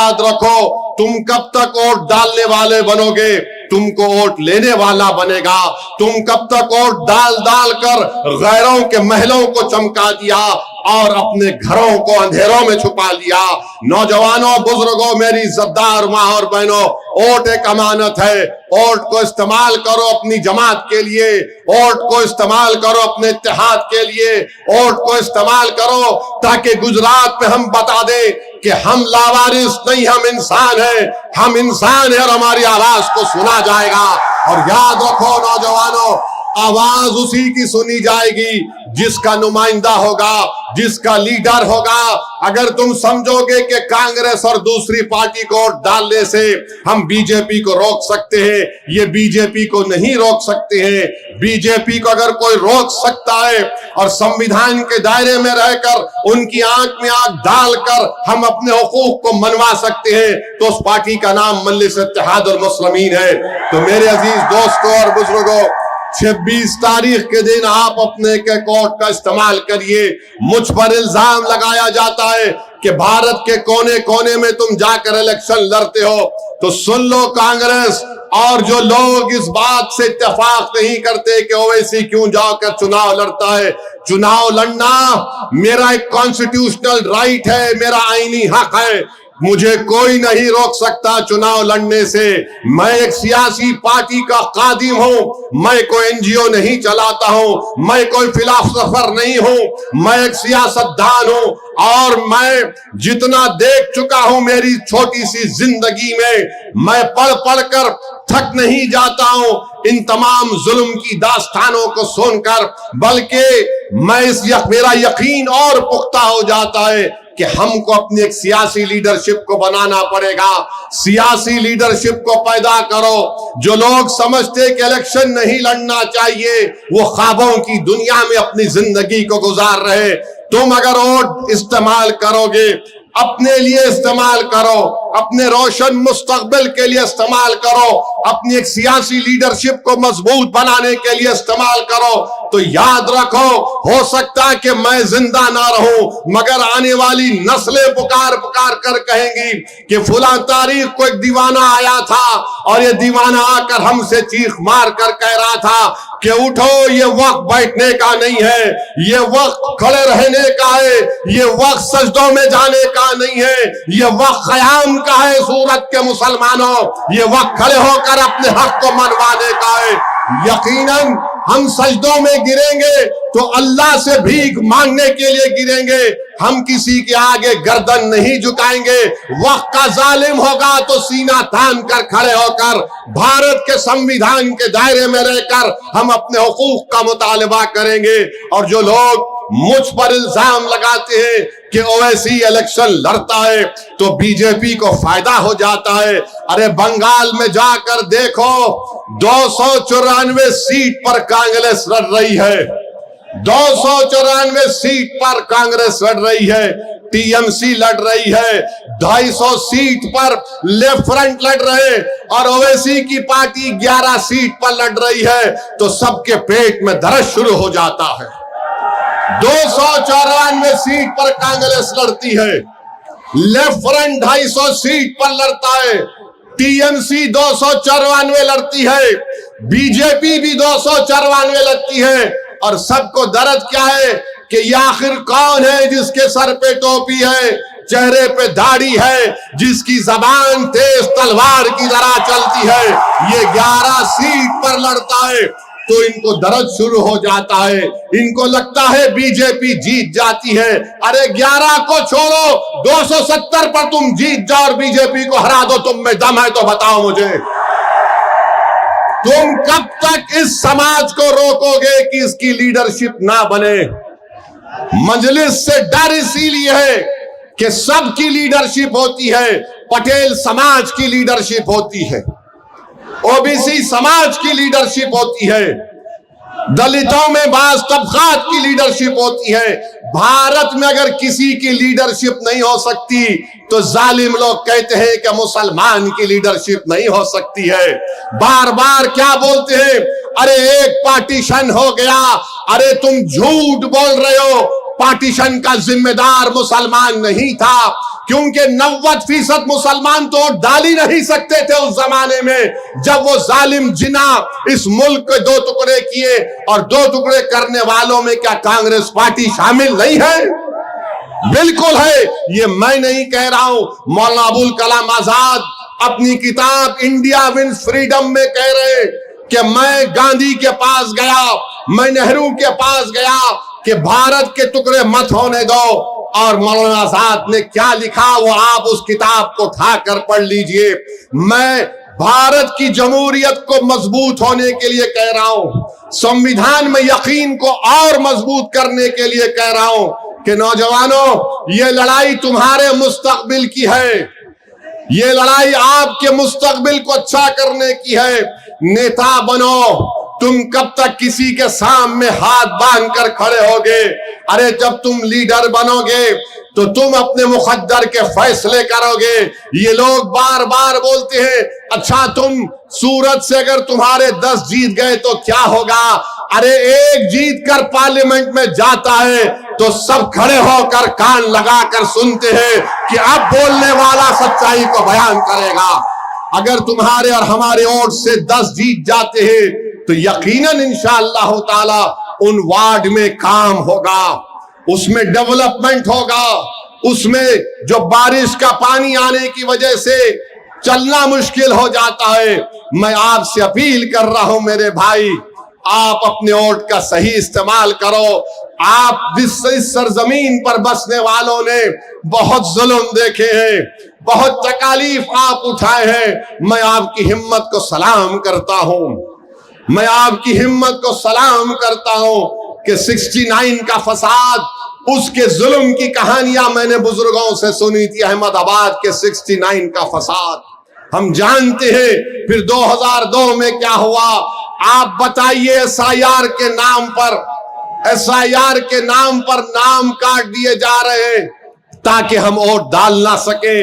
याद रखो, तुम कब तक वोट डालने वाले बनोगे, तुमको वोट लेने वाला बनेगा। तुम कब तक वोट डाल डाल कर गैरों के महलों को चमका दिया और अपने घरों को अंधेरों में छुपा लिया। नौजवानों, बुजुर्गों, मेरी इज्जतदार माँ और बहनों, वोट एक अमानत है। वोट को इस्तेमाल करो अपनी जमात के लिए, वोट को इस्तेमाल करो अपने इत्तेहाद के लिए, वोट को इस्तेमाल करो ताकि गुजरात में हम बता दें कि हम लावारिस नहीं, हम इंसान हैं, हम इंसान हैं और हमारी आवाज को सुना जाएगा। और याद रखो नौजवानों, आवाज उसी की सुनी जाएगी जिसका नुमाइंदा होगा, जिसका लीडर होगा। अगर तुम समझोगे कि कांग्रेस और दूसरी पार्टी को डालने से हम बीजेपी को रोक सकते हैं, ये बीजेपी को नहीं रोक सकते हैं। बीजेपी को अगर कोई रोक सकता है और संविधान के दायरे में रहकर उनकी आंख में आंख डालकर हम अपने हुकूक को मनवा सकते हैं, तो उस पार्टी का नाम मजलिस इत्तेहादुल मुस्लिमीन है। तो मेरे अजीज दोस्तों और बुजुर्गों, 26 तारीख के दिन आप अपने के कोर्ट का इस्तेमाल करिए। मुझ पर इल्जाम लगाया जाता है कि भारत के कोने कोने में तुम जाकर इलेक्शन लड़ते हो, तो सुन लो कांग्रेस और जो लोग इस बात से इत्तेफाक नहीं करते कि ओवैसी क्यों जाकर चुनाव लड़ता है। चुनाव लड़ना मेरा एक कॉन्स्टिट्यूशनल राइट है, मेरा आईनी हक है। मुझे कोई नहीं रोक सकता चुनाव लड़ने से। मैं एक सियासी पार्टी का कादिम हूं, मैं कोई एनजीओ नहीं चलाता हूं, मैं कोई फिलासफर नहीं हूं, मैं एक सियासतदान हूं। और मैं जितना देख चुका हूं मेरी छोटी सी जिंदगी में, मैं पढ़ पढ़ कर थक नहीं जाता हूं इन तमाम जुल्म की दास्तानों को सुनकर, बल्कि मेरा यकीन और पुख्ता हो जाता है कि हमको अपनी एक सियासी लीडरशिप को बनाना पड़ेगा। सियासी लीडरशिप को पैदा करो। जो लोग समझते कि इलेक्शन नहीं लड़ना चाहिए, वो ख्वाबों की दुनिया में अपनी जिंदगी को गुजार रहे। तुम अगर वोट इस्तेमाल करोगे, अपने लिए इस्तेमाल करो, अपने रोशन मुस्तकबिल के लिए इस्तेमाल करो, अपनी एक सियासी लीडरशिप को मजबूत बनाने के लिए इस्तेमाल करो, तो याद रखो, हो सकता है कि मैं जिंदा ना रहूं, मगर आने वाली नस्लें पुकार पुकार कर कहेंगी कि फुला तारीख को एक दीवाना आया था और ये दीवाना आकर हमसे चीख मार कर कह रहा था कि उठो, ये वक्त बैठने का नहीं है, ये वक्त खड़े रहने का है, ये वक्त सजदों में जाने का नहीं है, ये वक्त क़याम का है सूरत के मुसलमानों, ये वक्त खड़े होकर अपने हक को मनवाने का है। यकीनन हम सजदों में गिरेंगे तो अल्लाह से भीख मांगने के लिए गिरेंगे, हम किसी के आगे गर्दन नहीं झुकाएंगे। वक्त का जालिम होगा तो सीना तान कर खड़े होकर भारत के संविधान के दायरे में रहकर हम अपने हुकूक का मुतालबा करेंगे। और जो लोग मुझ पर इल्जाम लगाते हैं कि ओवैसी इलेक्शन लड़ता है तो बीजेपी को फायदा हो जाता है, अरे बंगाल में जाकर देखो, 294 सीट पर कांग्रेस लड़ रही है, 294 सीट पर कांग्रेस लड़ रही है, टीएमसी लड़ रही है, 250 सीट पर लेफ्ट फ्रंट लड़ रहे और ओवैसी की पार्टी 11 सीट पर लड़ रही है। तो सबके पेट में दर्द शुरू हो जाता है। 294 सीट पर कांग्रेस लड़ती है, लेफ्ट फ्रंट 250 सीट पर लड़ता है, टीएमसी 294 लड़ती है, बीजेपी भी 294 लड़ती है। और सबको दर्द क्या है कि ये आखिर कौन है जिसके सर पे टोपी है, चेहरे पे दाढ़ी है, जिसकी जबान तेज तलवार की तरह चलती है, ये 11 सीट पर लड़ता है। तो इनको दर्द शुरू हो जाता है, इनको लगता है बीजेपी जीत जाती है। अरे 11 को छोड़ो, 270 पर तुम जीत जाओ और बीजेपी को हरा दो, तुम में दम है तो बताओ मुझे। तुम कब तक इस समाज को रोकोगे कि इसकी लीडरशिप ना बने? मजलिस से डर इसीलिए है कि सबकी लीडरशिप होती है, पटेल समाज की लीडरशिप होती है, ओबीसी समाज की लीडरशिप होती है, दलितों में बास तबकात की लीडरशिप होती है। भारत में अगर किसी की लीडरशिप नहीं हो सकती तो जालिम लोग कहते हैं कि मुसलमान की लीडरशिप नहीं हो सकती है। बार बार क्या बोलते हैं, अरे एक पार्टीशन हो गया, अरे तुम झूठ बोल रहे हो, पार्टीशन का जिम्मेदार मुसलमान नहीं था, क्योंकि 90% मुसलमान तो डाल ही नहीं सकते थे उस जमाने में जब वो जालिम जिना इस मुल्क के 2 टुकड़े किए। और 2 टुकड़े करने वालों में क्या कांग्रेस पार्टी शामिल नहीं है? बिल्कुल है। ये मैं नहीं कह रहा हूं, मौलाना अबुल कलाम आजाद अपनी किताब इंडिया विंस फ्रीडम में कह रहे कि मैं गांधी के पास गया, मैं नेहरू के पास गया कि भारत के टुकड़े मत होने दो। और मौलाना आजाद ने क्या लिखा वो आप उस किताब को उठाकर पढ़ लीजिए। मैं भारत की जमहूरियत को मजबूत होने के लिए कह रहा हूं, संविधान में यकीन को और मजबूत करने के लिए कह रहा हूं कि नौजवानों, ये लड़ाई तुम्हारे मुस्तकबिल की है, ये लड़ाई आपके मुस्तकबिल को अच्छा करने की है। नेता बनो, तुम कब तक किसी के सामने हाथ बांध कर खड़े होगे? अरे जब तुम लीडर बनोगे तो तुम अपने मुकद्दर के फैसले करोगे। ये लोग बार बार बोलते हैं, अच्छा तुम सूरत से अगर तुम्हारे 10 जीत गए तो क्या होगा? अरे एक जीत कर पार्लियामेंट में जाता है तो सब खड़े होकर कान लगाकर सुनते हैं कि अब बोलने वाला सच्चाई को बयान करेगा। अगर तुम्हारे और हमारे वोट से 10 जीत जाते हैं तो यकीनन इंशाअल्लाह ताला उन वार्ड में काम होगा, उसमें डेवलपमेंट होगा, उसमें जो बारिश का पानी आने की वजह से चलना मुश्किल हो जाता है। मैं आपसे अपील कर रहा हूं मेरे भाई, आप अपने वोट का सही इस्तेमाल करो। आप इस सरजमीन पर बसने वालों ने बहुत जुल्म देखे हैं, बहुत तकालीफ आप उठाए हैं। मैं आपकी हिम्मत को सलाम करता हूं, मैं आपकी हिम्मत को सलाम करता हूं कि 69 का फसाद, उसके जुल्म की कहानियां मैंने बुजुर्गों से सुनी थी। अहमदाबाद के 69 का फसाद हम जानते हैं। फिर 2002 में क्या हुआ आप बताइए? SIR के नाम पर, SIR के नाम पर नाम काट दिए जा रहे हैं ताकि हम वोट डाल ना सके।